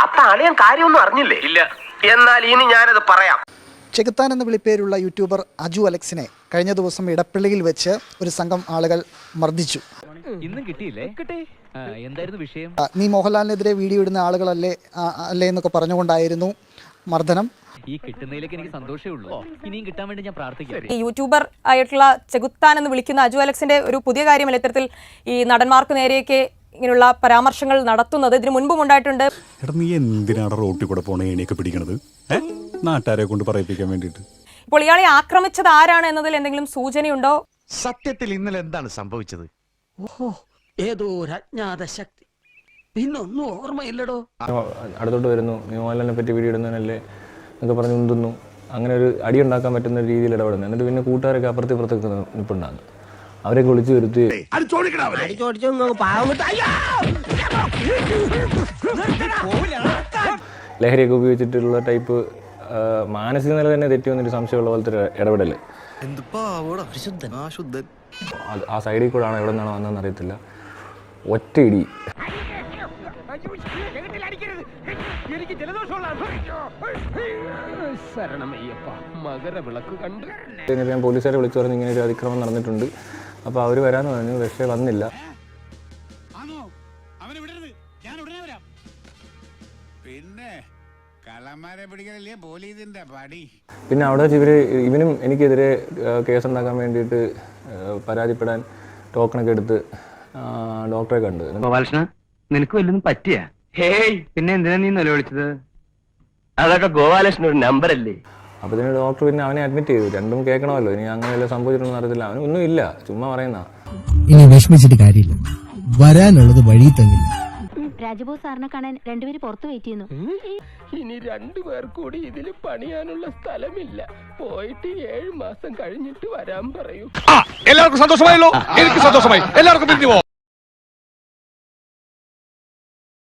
അപ്പൊ അളിയൻ കാര്യമൊന്നും അറിഞ്ഞില്ലേ? ഇല്ല. എന്നാൽ ഇനി ഞാനത് പറയാം. ചെകുത്താൻ എന്ന വിളിപ്പേരുള്ള യൂട്യൂബർ അജു അലക്സിനെ കഴിഞ്ഞ ദിവസം ഇടപ്പള്ളിയിൽ വെച്ച് ഒരു സംഘം ആളുകൾ മർദ്ദിച്ചു. ഇന്നും കിട്ടിയില്ലേ? എന്തായിരുന്നു വിഷയം? നീ മോഹൻലാലിനെതിരെ വീഡിയോ ഇടുന്ന ആളുകളല്ലേ അല്ലേ എന്നൊക്കെ പറഞ്ഞുകൊണ്ടായിരുന്നു മർദ്ദനം. ഈ കിട്ടുന്നതിലേക്ക് എനിക്ക് സന്തോഷമേ ഉള്ളൂ. ഇനിയും കിട്ടാൻ വേണ്ടി ഞാൻ പ്രാർത്ഥിക്കാം. ഈ യൂട്യൂബർ ആയിട്ടുള്ള ചെകുത്താൻ എന്ന് വിളിക്കുന്ന അജു അലക്സിന്റെ ഒരു പുതിയ കാര്യമല്ല ഇത്തരത്തിൽ ഈ നടന്മാർക്ക് നേരെയൊക്കെ ഇങ്ങനെയുള്ള പരാമർശങ്ങൾ നടത്തുന്നത്. ഇതിനു മുൻപും ഉണ്ടായിട്ടുണ്ട്. നീ എന്തിനാണ് റോട്ടിൽ കൂടെ പോണ ഏണിയൊക്കെ പിടിക്കണത്? നാട്ടുകാരെ കൊണ്ട് പറയിപ്പിക്കാൻ വേണ്ടിയിട്ട്. ഇപ്പോൾ ഇയാളെ ആക്രമിച്ചത് ആരാണ് എന്നതിൽ എന്തെങ്കിലും സൂചനയുണ്ടോ? സത്യത്തിൽ ഇന്നലെ എന്താണ് സംഭവിച്ചത്? ഏതോ ഒരു അജ്ഞാത ശക്തി, പിന്നൊന്നും ഓർമ്മയില്ലടോ. അടുത്തോട്ട് വരുന്നു, മോഹൻലാലിനെ പറ്റി വീഡിയോ ഇടുന്നതിനല്ലേ എന്നൊക്കെ പറഞ്ഞ് ഉന്തുന്നു. അങ്ങനെ ഒരു അടി ഉണ്ടാക്കാൻ പറ്റുന്ന രീതിയിൽ ഇടപെടുന്നു. എന്നിട്ട് പിന്നെ കൂട്ടുകാരൊക്കെ അപ്പുറത്ത് ഇപ്പുറത്തൊക്കെ നിൽപ്പുണ്ടാകുന്നു. അവരെയൊക്കെ വിളിച്ചു വരുത്തി ലഹരിയൊക്കെ ഉപയോഗിച്ചിട്ടുള്ള ടൈപ്പ് മാനസിക നില തന്നെ തെറ്റി വന്നൊരു സംശയമുള്ള പോലത്തെ ഇടപെടൽ. ആ സൈഡിൽ കൂടെ ആണോ എവിടെ നിന്നാണോ വന്നതെന്ന് അറിയത്തില്ല. ഒറ്റ ഇടി. ഞാൻ പോലീസുകാരെ വിളിച്ചു പറഞ്ഞു ഇങ്ങനെ ഒരു അതിക്രമം നടന്നിട്ടുണ്ട്. അപ്പോൾ അവർ വരാമെന്ന് പറഞ്ഞു. പക്ഷേ വന്നില്ല. പിന്നെ അവിടെ വെച്ച് ഇവനും എനിക്കെതിരെ കേസുണ്ടാക്കാൻ വേണ്ടിയിട്ട് പരാതിപ്പെടാൻ ടോക്കണൊക്കെ എടുത്ത് ഡോക്ടറെ കണ്ടു. ഗോപാലകൃഷ്ണ, നിനക്ക് വല്ലതും പറ്റിയ? ഹേയ്, പിന്നെ എന്തിനാ നീ നിലവിളിച്ചത്? അതൊക്കെ ഗോപാലകൃഷ്ണൻ ഒരു നമ്പർ അല്ലേ? അപ്പോൾ ഇതിന് ഡോക്ടർ പിന്നെ അവനെ അഡ്മിറ്റ് ചെയ്തു. രണ്ടും കേൾക്കണമല്ലോ. ഇനി അങ്ങനെയല്ല സംഭവിച്ചിട്ടൊന്നും അറിയത്തില്ല. അവനൊന്നും ഇല്ല, ചുമ്മാ പറയുന്ന. ഇനി വിഷമിച്ചിട്ട് കാര്യമില്ല, വരാനുള്ളത് വഴി തങ്ങില്ല. രാജബോസ് സാറിനെ കാണാൻ രണ്ടുപേര് പുറത്ത് വെയിറ്റ് ചെയ്യുന്നു. ഇനി രണ്ടുപേർ കൂടി ഇതിൽ പണിയാനുള്ള സ്ഥലമില്ല. പോയിട്ട് 7 മാസം കഴിഞ്ഞിട്ട് വരാൻ പറയൂ. എല്ലാവർക്കും സന്തോഷമായല്ലോ. എനിക്ക് സന്തോഷമായി. എല്ലാവർക്കും പിരിഞ്ഞു പോവാം.